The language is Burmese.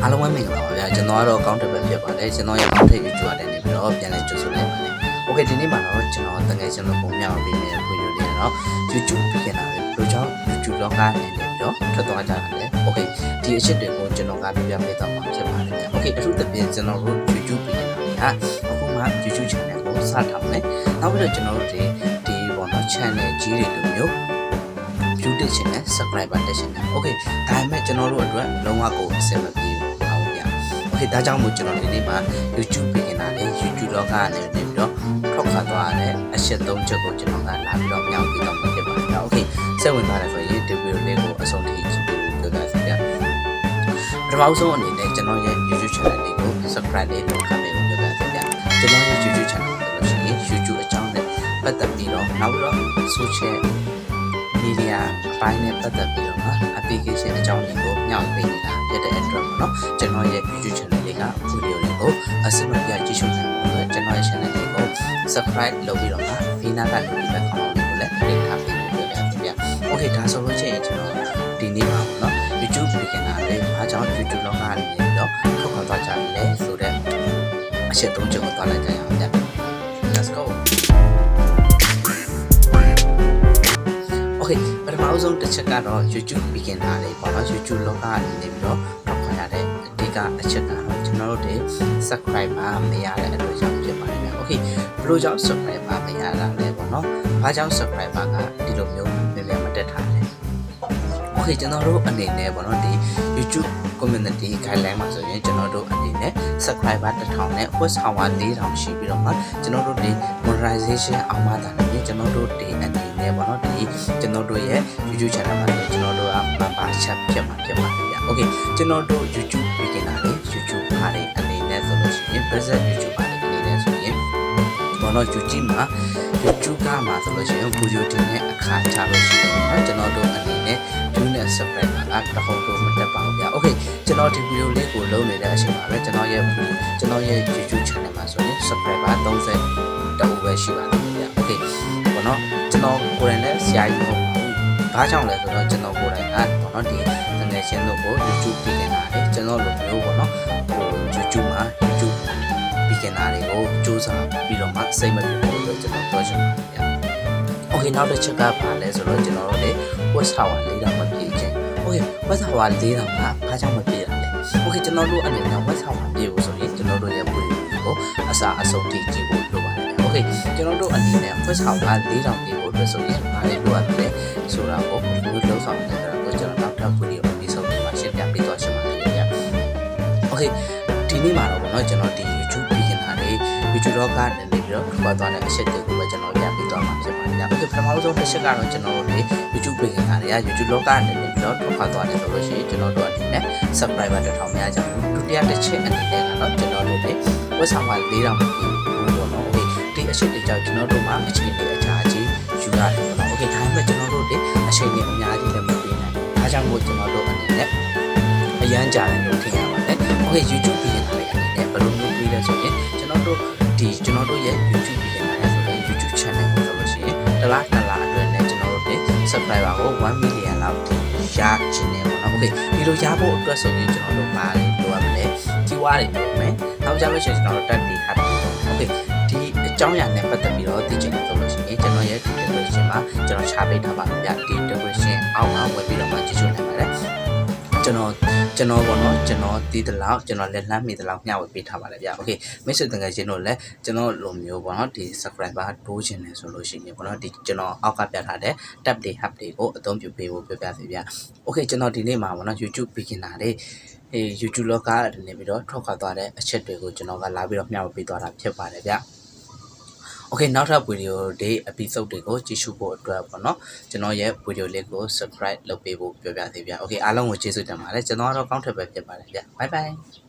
အားလုံးပဲမင်္ဂလာပါဗျာကျွန်တော်ကတော့အကောင့်တစ်ပဲဖြစ်ပါတယ်ကျွန်တော်ရဲ့အကောင့်ထိပ် YouTube နဲ့နေပြီးတော့ပြန်လဲကြိုဆိုလိုက်ပါတယ်။ Okay ဒီနေ့မှာတော့ကျွန်တော်တကယ်ကျွန်တော်ပုံပြအောင်ပေးနေတဲ့ဗီဒီယိုလေးကတော့ YouTube ပြင်လာတယ်ဘယ်လိုကြောင့် YouTube လောကနဲ့နေပြီးတော့ထွက်သွားကြတာလဲ။ Okay ဒီအချက်တွေကိုကျွန်တော်ကပြပြပေးသွားမှာဖြစ်ပါတယ်ဗျာ။ Okay အထူးသဖြင့်ကျွန်တော်တို့ YouTube ပြင်လာတာအခုမှ YouTube channel ကိုစထားမယ်။နောက်ပြီးတော့ကျွန်တော်တို့ဒီပေါ့နော် channel ကြီးတွေလိုမျိုးview တက်ချင်တယ် subscriber တက်ချင်တယ် okay ဒါပေမဲ့ကျွန်တော်တို့အတွက်လုံးဝကိုအဆင်မပြေဘူးဟုတ်ဗျာ okay ဒါကြောင့်မို့ကျွန်တော်ဒီနေ့မှာ YouTube ပြင်လာတယ် YouTube လောကကနေပြီးတော့ထောက်ခါသွားတဲ့အချက်၃ချက်ကိုကျွန်တော်ကလာပြီးတော့မြောက်ပြီးတော့ဖြစ်ပါတယ် okay စိတ်ဝင်စားတယ်ဆိုရင်ဒီဗီဒီယိုလေးကိုအဆုံးထိကြည့်ပြီးပြောပြစီဗျာပထမဆုံးအနေနဲ့ကျွန်တော်ရဲ့ YouTube channel လေးကို subscribe လေးလုပ်ခဲ့ပြီးပြောပြစီဗျာကျွန်တော်ရဲ့ YouTube channel ကိုလို့ရှိရင် YouTube အကြောင်းနဲ့ပတ်သက်ပြီးတော့နောက်ပြီးတော့ social media အပိုင်းနဲ့ပတ်သက်ပြီးတော့ application အကြောင်းတွေကိုညှောက်ပေးနေတာဖြစ်တဲ့အတွက်ပေါ့နော်ကျွန်တော်ရဲ့ YouTube channel လေးကဗီဒီယိုတွေကိုအစမပြကြည့်ရှုနိုင်ဖို့ကျွန်တော်ရဲ့ channel လေးကို subscribe လုပ်ပြီးတော့ဒီနာက notification ခေါင်းလေးကိုလည်းတင်ထားပေးလို့ပြပြပြ။ Okay ဒါဆိုလို့ရှိရင်ကျွန်တော်ဒီနေ့မှာပေါ့နော် YouTube ပြင်လာတယ်အားကြောင့် YouTube လောကနေပြီးတော့ထောက်ခံသွားကြတယ်ဆိုတဲ့အချက်၃ချက်ကိုသွားလိုက်ကြရအောင်ဗျ။ Let's go Okay ပထမဆုံးတစ်ချက်ကတော့ YouTube beginner လေးပေါ့နော် YouTube လောကအနေနဲ့ပြီးတော့ထောက်ခံရတဲ့အဓိကအချက်ကတော့ကျွန်တော်တို့တွေ subscriber မရတဲ့အတွက်ကြောင့်ဖြစ်ပါတယ်ဗျ။ Okay ဘယ်လိုကြောင့် subscriber မရတာလဲပေါ့နော်။ဘာကြောင့် subscriber ကဒီလိုမျိုးမြန်မတက်ထားလဲ။ Okay ကျွန်တော်တို့အနေနဲ့ပေါ့နော်ဒီ YouTube community guideline မှာဆိုရင်ကျွန်တော်တို့အနေနဲ့ subscriber 1000နဲ့ watch hour 4000ရှိပြီးတော့မှကျွန်တော်တို့ဒီ monetization အောင်မှတာလည်းကျွန်တော်တို့ဒီအနေနဲ့ပေါ့နော်ဒီကျွန်တော်တို့ရဲ့ YouTube channel မှာကျွန်တော်တို့က member ချက်ဖြစ်မှာဖြစ်ပါတယ်ဗျ။ Okay ကျွန်တော်တို့ YouTube beginner တွေ YouTube အားတွေအနေနဲ့ဆိုလို့ရှိရင် basic YouTube အားတွေအနေနဲ့ဆိုရင်ဘောနော် YouTube မှာ YouTube ကမှာဆိုလို့ရှိရင်ဗီဒီယိုတင်တဲ့အခါချလို့ရှိရင်နော်ကျွန်တော်တို့အနေနဲ့ view နဲ့ subscriber ကတဟုန်တို့မတက်ပါဘူးဗျာ okay ကျွန်တော်ဒီဗီဒီယိုလေးကိုလုပ်နေတဲ့အချိန်မှာပဲကျွန်တော်ရဲ့ YouTube channel မှာဆိုရင် subscriber 30တအုပ်ပဲရှိပါတယ်ဗျာ okay ဘောနော်ကျွန်တော်ကိုယ်တိုင်လည်းဆရာကြီးမဟုတ်ပါဘူးဘာကြောင့်လဲဆိုတော့ကျွန်တော်ကိုယ်တိုင်ကဘောနော်ဒီငယ်ချင်းတို့ကို YouTube ပြင်နေတာလေကျွန်တော်လိုမျိုးပေါ့နော်ဟို YouTube မှာ YouTube beginner တွေကိုစူးစမ်းပြီးတော့မှစိတ်မပြေဘူးလို့ကျွန်တော်ပြောချင်ပါတယ်ဗျာ okay နောက်တစ်ချက်ကဘာလဲဆိုတော့ကျွန်တော်တို့လေ watch hour 4000မပြည့်ခြင်း okay watch hour 4000ကဘာကြောင့်မပြည့်တာလဲ okay ကျွန်တော်တို့အနေနဲ့ watch hour ပြည့်ဖို့ဆိုရင်ကျွန်တော်တို့ရဲ့ဗီဒီယိုကိုအစားအဆုံးထိကြည့်ဖို့လိုပါတယ် okay ကျွန်တော်တို့အနေနဲ့ watch hour 4000ပြည့်ဖို့အတွက်ဆိုရင်ဘာတွေလိုအပ်လဲဆိုတာကိုဒီလိုလုံးဆောင်နေတာကိုကျွန်တော်နောက်ထပ်ဗီဒီယိုပြီးဆုံးမှာရှင်းပြပေးသွားချင်ပါတယ်ဗျာ okay ဒီနေ့မှာတော့ဗောနော်ကျွန်တော်ဒီ YouTube beginner တွေ YouTube လောကနေပြီးတော့ထွက်သွားတဲ့အချက်တွေကိုပဲကျွန်တော်ပြပေးသွားမှာဖြစ်ပါတယ်ဗျာ okay ပထမဆုံးတစ်ချက်ကတော့ကျွန်တော်တို့ဒီ YouTube beginner တွေက YouTube လောကနေပြီးတော့ထွက်သွားတယ်ဆိုလို့ရှိရင်ကျွန်တော်တို့အနေနဲ့ subscriber 1000များကြဘူးဒုတိယတစ်ချက်အနေနဲ့ကတော့ကျွန်တော်တို့ဒီ watch hour 4000ပေါ့နော် okay ဒီအချက်တွေကြောင့်ကျွန်တော်တို့မှာအချိန်တွေအကြာကြီးယူရတယ်ပေါ့နော် okay ဒါပေမဲ့ကျွန်တော်တို့ဒီအချိန်တွေအများကြီးလည်းမပေးနိုင်ဘူးဒါကြောင့်မို့ကျွန်တော်တို့အနေနဲ့အရန်ကြာတယ်လို့ထင်ရပါတယ် okay YouTube beginner တွေအနေနဲ့ဘယ်လိုမျိုးပြီးလဲဆိုရင်ကျွန်တော်တို့ရဲ့ YouTube beginner တွေဆိုရင် YouTube channel ကိုဆိုလို့ရှိရင်တစ်လအတွင်းနဲ့ကျွန်တော်တို့ဒီ subscriber ကို1 million လောက်ရချင်တယ်ပေါ့နော် okay ဒီလိုရဖို့အတွက်ဆိုရင်ကျွန်တော်တို့ပါလိုအပ်မယ် keyword တွေလုပ်မယ်နောက်ကြလို့ရှိရင်ကျွန်တော်တို့တက်တီ hard okay ဒီအကြောင်းအရာနဲ့ပတ်သက်ပြီးတော့သိချင်တယ်ဆိုလို့ရှိရင်ကျွန်တော်ရဲ့ description မှာကျွန်တော်ချပေးထားပါမယ်ဗျဒီ description အောက်မှာဝင်ပြီးတော့မှကြည့်ရှုနိုင်ပါတယ်ကျွန်တော်ပေါ့နော်ကျွန်တော်တီးတလောက်ကျွန်တော်လက်လှမ်းမိတလောက်မျှဝေပေးထားပါတယ်ဗျ okay မိတ်ဆွေတငယ်ချင်းတို့လည်းကျွန်တော်လိုမျိုးပေါ့နော်ဒီ subscriber တိုးချင်တယ်ဆိုလို့ရှိရင်ပေါ့နော်ဒီကျွန်တော်အောက်ကပြထားတဲ့ tab တွေ hub တွေကိုအသုံးပြုပေးဖို့ပြောပြစီဗျ okay ကျွန်တော်ဒီနေ့မှာပေါ့နော် YouTube beginner တွေYouTube လောကကနေပြီးတော့ထောက်ခါသွားတဲ့အချက်တွေကိုကျွန်တော်ကလာပြီးတော့မျှဝေပေးသွားတာဖြစ်ပါတယ်ဗျOkay နောက်ထပ်ဗီဒီယိုတွေ episode တွေကိုကြည့်ရှုဖို့အတွက်ပေါ့နော်ကျွန်တော်ရဲ့ဗီဒီယိုလေးကို subscribe လုပ်ပေးဖို့ပြောပြသေးဗျ Okay အားလုံးကိုကျေးဇူးတင်ပါတယ်ကျွန်တော်ကတော့ကောင်းထက်ပဲဖြစ်ပါတယ်ဗျ bye bye